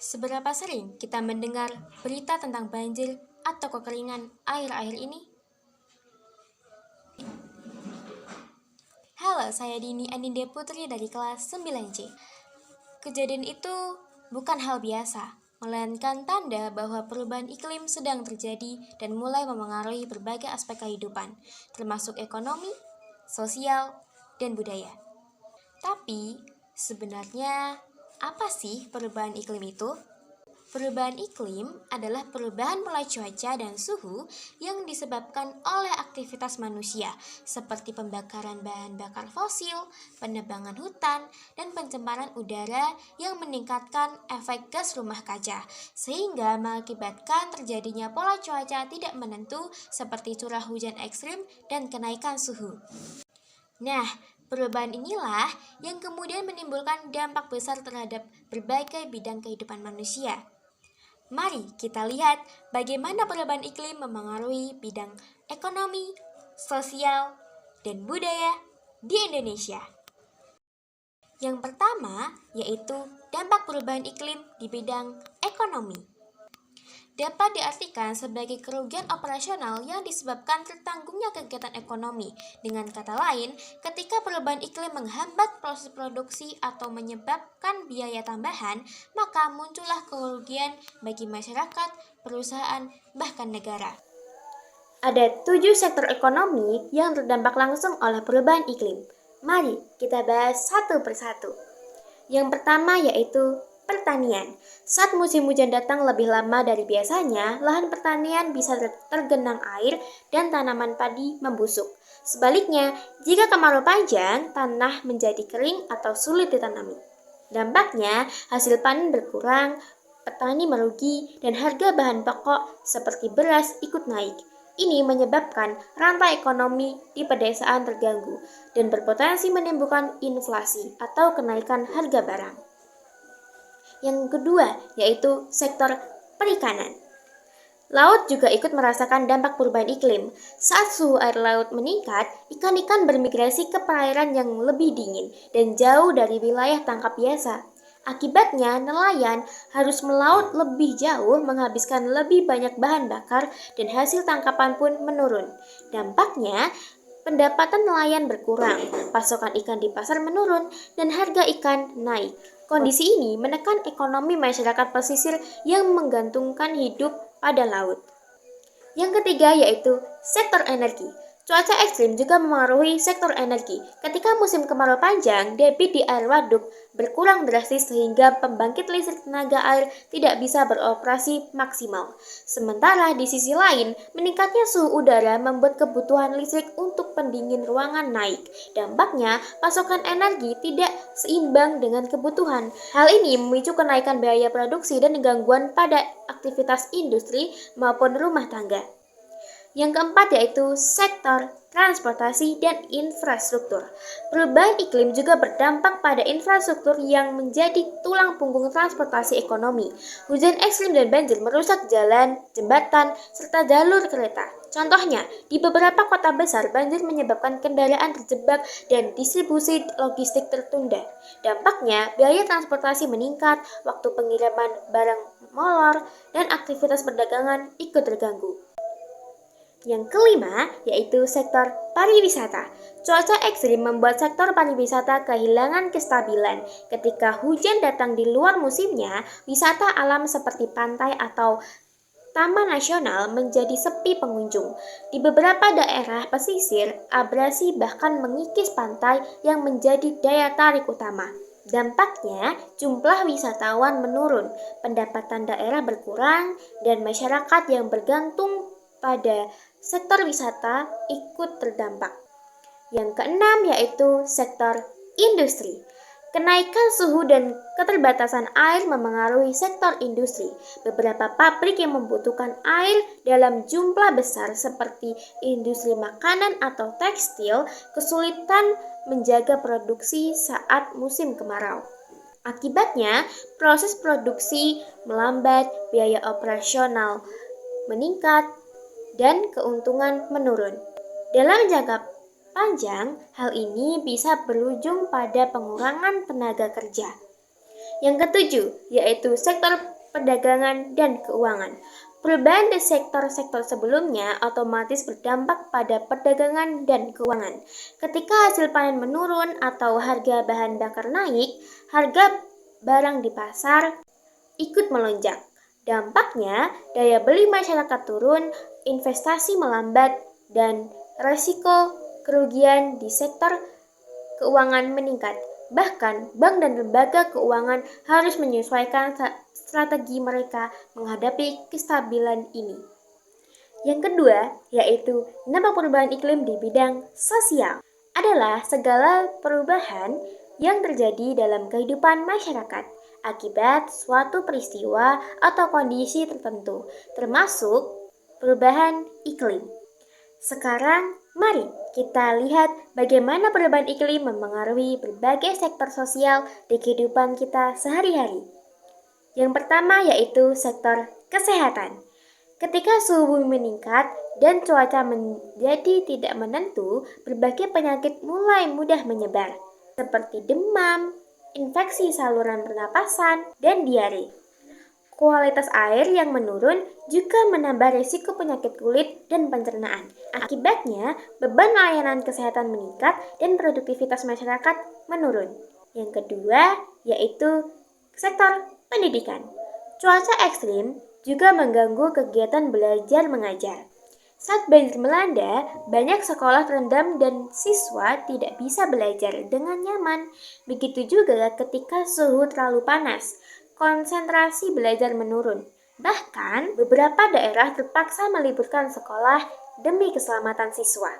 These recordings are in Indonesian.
Seberapa sering kita mendengar berita tentang banjir atau kekeringan air-air ini? Halo, saya Dini Anindya Putri dari kelas 9C. Kejadian itu bukan hal biasa, melainkan tanda bahwa perubahan iklim sedang terjadi dan mulai memengaruhi berbagai aspek kehidupan, termasuk ekonomi, sosial, dan budaya. Tapi, sebenarnya apa sih perubahan iklim itu? Perubahan iklim adalah perubahan pola cuaca dan suhu yang disebabkan oleh aktivitas manusia, seperti pembakaran bahan bakar fosil, penebangan hutan, dan pencemaran udara yang meningkatkan efek gas rumah kaca, sehingga mengakibatkan terjadinya pola cuaca tidak menentu seperti curah hujan ekstrim dan kenaikan suhu. Nah, perubahan inilah yang kemudian menimbulkan dampak besar terhadap berbagai bidang kehidupan manusia. Mari kita lihat bagaimana perubahan iklim memengaruhi bidang ekonomi, sosial, dan budaya di Indonesia. Yang pertama yaitu dampak perubahan iklim di bidang ekonomi. Dapat diartikan sebagai kerugian operasional yang disebabkan tertanggungnya kegiatan ekonomi. Dengan kata lain, ketika perubahan iklim menghambat proses produksi atau menyebabkan biaya tambahan, maka muncullah kerugian bagi masyarakat, perusahaan, bahkan negara. Ada 7 sektor ekonomi yang terdampak langsung oleh perubahan iklim. Mari kita bahas satu persatu. Yang pertama yaitu pertanian. Saat musim hujan datang lebih lama dari biasanya, lahan pertanian bisa tergenang air dan tanaman padi membusuk. Sebaliknya, jika kemarau panjang, tanah menjadi kering atau sulit ditanami. Dampaknya, hasil panen berkurang, petani merugi, dan harga bahan pokok seperti beras ikut naik. Ini menyebabkan rantai ekonomi di pedesaan terganggu dan berpotensi menimbulkan inflasi atau kenaikan harga barang. Yang kedua, yaitu sektor perikanan. Laut juga ikut merasakan dampak perubahan iklim. Saat suhu air laut meningkat, ikan-ikan bermigrasi ke perairan yang lebih dingin dan jauh dari wilayah tangkap biasa. Akibatnya, nelayan harus melaut lebih jauh, menghabiskan lebih banyak bahan bakar, dan hasil tangkapan pun menurun. Dampaknya, pendapatan nelayan berkurang, pasokan ikan di pasar menurun, dan harga ikan naik. Kondisi ini menekan ekonomi masyarakat pesisir yang menggantungkan hidup pada laut. Yang ketiga yaitu sektor energi. Cuaca ekstrim juga memengaruhi sektor energi. Ketika musim kemarau panjang, debit di air waduk berkurang drastis sehingga pembangkit listrik tenaga air tidak bisa beroperasi maksimal. Sementara di sisi lain, meningkatnya suhu udara membuat kebutuhan listrik untuk pendingin ruangan naik. Dampaknya, pasokan energi tidak seimbang dengan kebutuhan. Hal ini memicu kenaikan biaya produksi dan gangguan pada aktivitas industri maupun rumah tangga. Yang keempat yaitu sektor transportasi dan infrastruktur. Perubahan iklim juga berdampak pada infrastruktur yang menjadi tulang punggung transportasi ekonomi. Hujan ekstrim dan banjir merusak jalan, jembatan, serta jalur kereta. Contohnya, di beberapa kota besar banjir menyebabkan kendaraan terjebak dan distribusi logistik tertunda. Dampaknya, biaya transportasi meningkat, waktu pengiriman barang molor, dan aktivitas perdagangan ikut terganggu. Yang kelima, yaitu sektor pariwisata. Cuaca ekstrim membuat sektor pariwisata kehilangan kestabilan. Ketika hujan datang di luar musimnya, wisata alam seperti pantai atau taman nasional menjadi sepi pengunjung. Di beberapa daerah pesisir, abrasi bahkan mengikis pantai yang menjadi daya tarik utama. Dampaknya, jumlah wisatawan menurun, pendapatan daerah berkurang, dan masyarakat yang bergantung pada sektor wisata ikut terdampak. Yang keenam yaitu sektor industri. Kenaikan suhu dan keterbatasan air memengaruhi sektor industri. Beberapa pabrik yang membutuhkan air dalam jumlah besar seperti industri makanan atau tekstil kesulitan menjaga produksi saat musim kemarau. Akibatnya, proses produksi melambat, biaya operasional meningkat, dan keuntungan menurun. Dalam jangka panjang, hal ini bisa berujung pada pengurangan tenaga kerja. Yang ketujuh, yaitu sektor perdagangan dan keuangan. Perubahan di sektor-sektor sebelumnya otomatis berdampak pada perdagangan dan keuangan. Ketika hasil panen menurun atau harga bahan bakar naik, harga barang di pasar ikut melonjak. Dampaknya, daya beli masyarakat turun, investasi melambat, dan resiko kerugian di sektor keuangan meningkat. Bahkan, bank dan lembaga keuangan harus menyesuaikan strategi mereka menghadapi kestabilan ini. Yang kedua, yaitu dampak perubahan iklim di bidang sosial, adalah segala perubahan yang terjadi dalam kehidupan masyarakat akibat suatu peristiwa atau kondisi tertentu, termasuk perubahan iklim. Sekarang, mari kita lihat bagaimana perubahan iklim memengaruhi berbagai sektor sosial di kehidupan kita sehari-hari. Yang pertama yaitu sektor kesehatan. Ketika suhu bumi meningkat dan cuaca menjadi tidak menentu, berbagai penyakit mulai mudah menyebar, seperti demam, infeksi saluran pernapasan, dan diare. Kualitas air yang menurun juga menambah risiko penyakit kulit dan pencernaan. Akibatnya, beban layanan kesehatan meningkat dan produktivitas masyarakat menurun. Yang kedua, yaitu sektor pendidikan. Cuaca ekstrim juga mengganggu kegiatan belajar mengajar. Saat banjir melanda, banyak sekolah terendam dan siswa tidak bisa belajar dengan nyaman. Begitu juga ketika suhu terlalu panas, konsentrasi belajar menurun. Bahkan, beberapa daerah terpaksa meliburkan sekolah demi keselamatan siswa.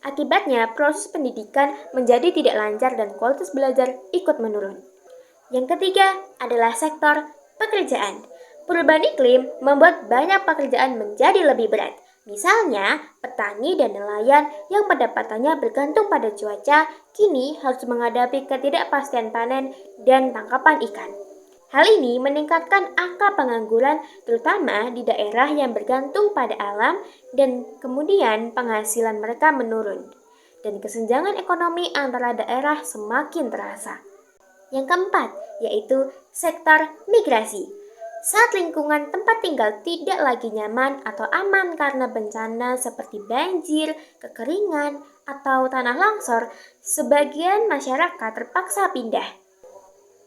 Akibatnya, proses pendidikan menjadi tidak lancar dan kualitas belajar ikut menurun. Yang ketiga adalah sektor pekerjaan. Perubahan iklim membuat banyak pekerjaan menjadi lebih berat. Misalnya, petani dan nelayan yang pendapatannya bergantung pada cuaca kini harus menghadapi ketidakpastian panen dan tangkapan ikan. Hal ini meningkatkan angka pengangguran terutama di daerah yang bergantung pada alam dan kemudian penghasilan mereka menurun. Dan kesenjangan ekonomi antara daerah semakin terasa. Yang keempat, yaitu sektor migrasi. Saat lingkungan tempat tinggal tidak lagi nyaman atau aman karena bencana seperti banjir, kekeringan, atau tanah longsor, sebagian masyarakat terpaksa pindah.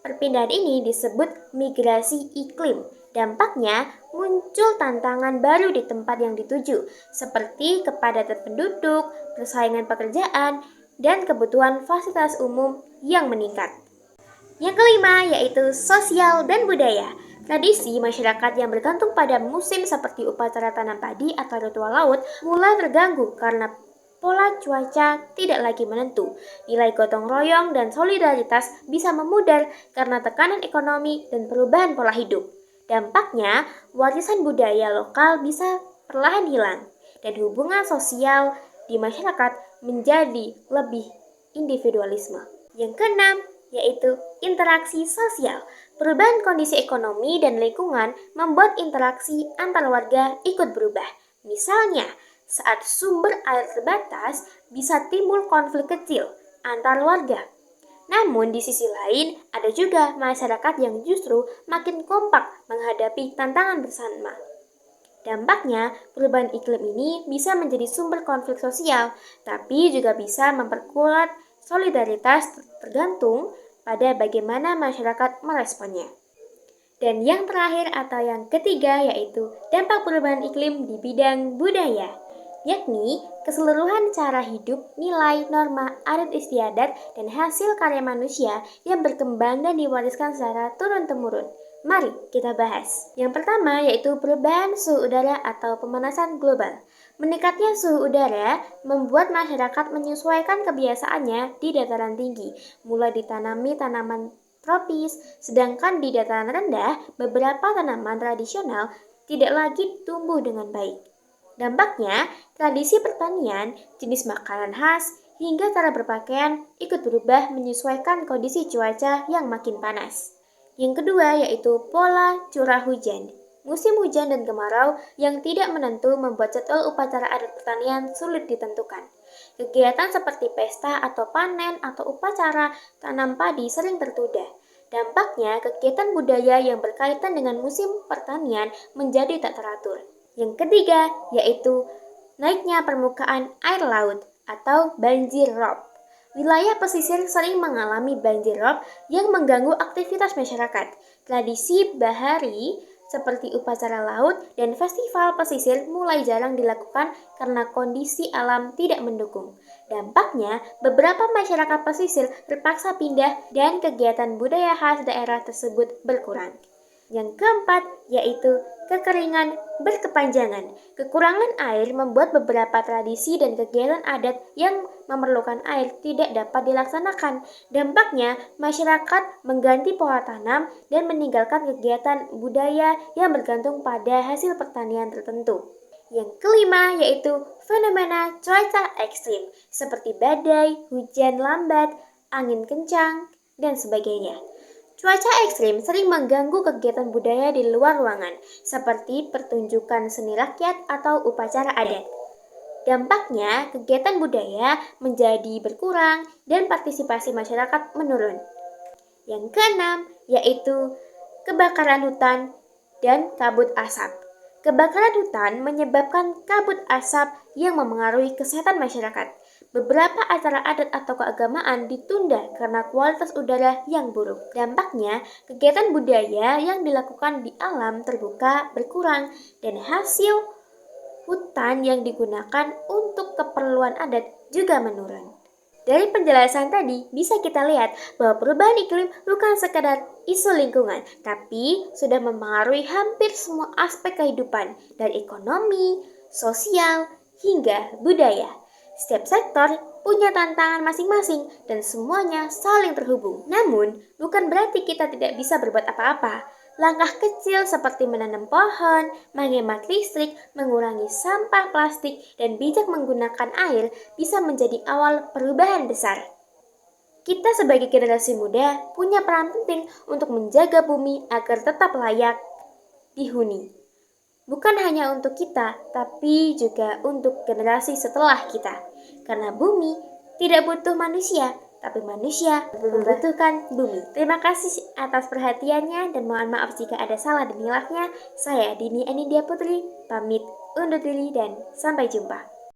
Perpindahan ini disebut migrasi iklim. Dampaknya muncul tantangan baru di tempat yang dituju, seperti kepadatan penduduk, persaingan pekerjaan, dan kebutuhan fasilitas umum yang meningkat. Yang kelima yaitu sosial dan budaya. Tradisi masyarakat yang bergantung pada musim seperti upacara tanam padi atau ritual laut mulai terganggu karena pola cuaca tidak lagi menentu. Nilai gotong royong dan solidaritas bisa memudar karena tekanan ekonomi dan perubahan pola hidup. Dampaknya, warisan budaya lokal bisa perlahan hilang dan hubungan sosial di masyarakat menjadi lebih individualisme. Yang keenam, yaitu interaksi sosial. Perubahan kondisi ekonomi dan lingkungan membuat interaksi antar warga ikut berubah. Misalnya, saat sumber air terbatas, bisa timbul konflik kecil antar warga. Namun di sisi lain, ada juga masyarakat yang justru makin kompak menghadapi tantangan bersama. Dampaknya, perubahan iklim ini bisa menjadi sumber konflik sosial, tapi juga bisa memperkuat solidaritas tergantung pada bagaimana masyarakat meresponnya. Dan yang terakhir atau yang ketiga yaitu dampak perubahan iklim di bidang budaya, yakni keseluruhan cara hidup, nilai, norma, adat istiadat, dan hasil karya manusia yang berkembang dan diwariskan secara turun-temurun. Mari kita bahas. Yang pertama yaitu perubahan suhu udara atau pemanasan global. Meningkatnya suhu udara membuat masyarakat menyesuaikan kebiasaannya di dataran tinggi, mulai ditanami tanaman tropis, sedangkan di dataran rendah beberapa tanaman tradisional tidak lagi tumbuh dengan baik. Dampaknya, tradisi pertanian, jenis makanan khas, hingga cara berpakaian ikut berubah menyesuaikan kondisi cuaca yang makin panas. Yang kedua yaitu pola curah hujan. Musim hujan dan kemarau yang tidak menentu membuat jadwal upacara adat pertanian sulit ditentukan. Kegiatan seperti pesta atau panen atau upacara tanam padi sering tertunda. Dampaknya, kegiatan budaya yang berkaitan dengan musim pertanian menjadi tak teratur. Yang ketiga, yaitu naiknya permukaan air laut atau banjir rob. Wilayah pesisir sering mengalami banjir rob yang mengganggu aktivitas masyarakat. Tradisi bahari seperti upacara laut dan festival pesisir mulai jarang dilakukan karena kondisi alam tidak mendukung. Dampaknya, beberapa masyarakat pesisir terpaksa pindah dan kegiatan budaya khas daerah tersebut berkurang. Yang keempat, yaitu kekeringan berkepanjangan. Kekurangan air membuat beberapa tradisi dan kegiatan adat yang memerlukan air tidak dapat dilaksanakan. Dampaknya, masyarakat mengganti pola tanam dan meninggalkan kegiatan budaya yang bergantung pada hasil pertanian tertentu. Yang kelima, yaitu fenomena cuaca ekstrim, seperti badai, hujan lambat, angin kencang, dan sebagainya. Cuaca ekstrim sering mengganggu kegiatan budaya di luar ruangan, seperti pertunjukan seni rakyat atau upacara adat. Dampaknya, kegiatan budaya menjadi berkurang dan partisipasi masyarakat menurun. Yang keenam, yaitu kebakaran hutan dan kabut asap. Kebakaran hutan menyebabkan kabut asap yang memengaruhi kesehatan masyarakat. Beberapa acara adat atau keagamaan ditunda karena kualitas udara yang buruk. Dampaknya, kegiatan budaya yang dilakukan di alam terbuka berkurang dan hasil hutan yang digunakan untuk keperluan adat juga menurun. Dari penjelasan tadi, bisa kita lihat bahwa perubahan iklim bukan sekadar isu lingkungan, tapi sudah mempengaruhi hampir semua aspek kehidupan, dari ekonomi, sosial, hingga budaya. Setiap sektor punya tantangan masing-masing dan semuanya saling terhubung. Namun, bukan berarti kita tidak bisa berbuat apa-apa. Langkah kecil seperti menanam pohon, menghemat listrik, mengurangi sampah plastik, dan bijak menggunakan air bisa menjadi awal perubahan besar. Kita sebagai generasi muda punya peran penting untuk menjaga bumi agar tetap layak dihuni. Bukan hanya untuk kita, tapi juga untuk generasi setelah kita. Karena bumi tidak butuh manusia, tapi manusia membutuhkan bumi. Terima kasih atas perhatiannya dan mohon maaf jika ada salah dan hilafnya. Saya Dini Anidia Putri, pamit undur diri dan sampai jumpa.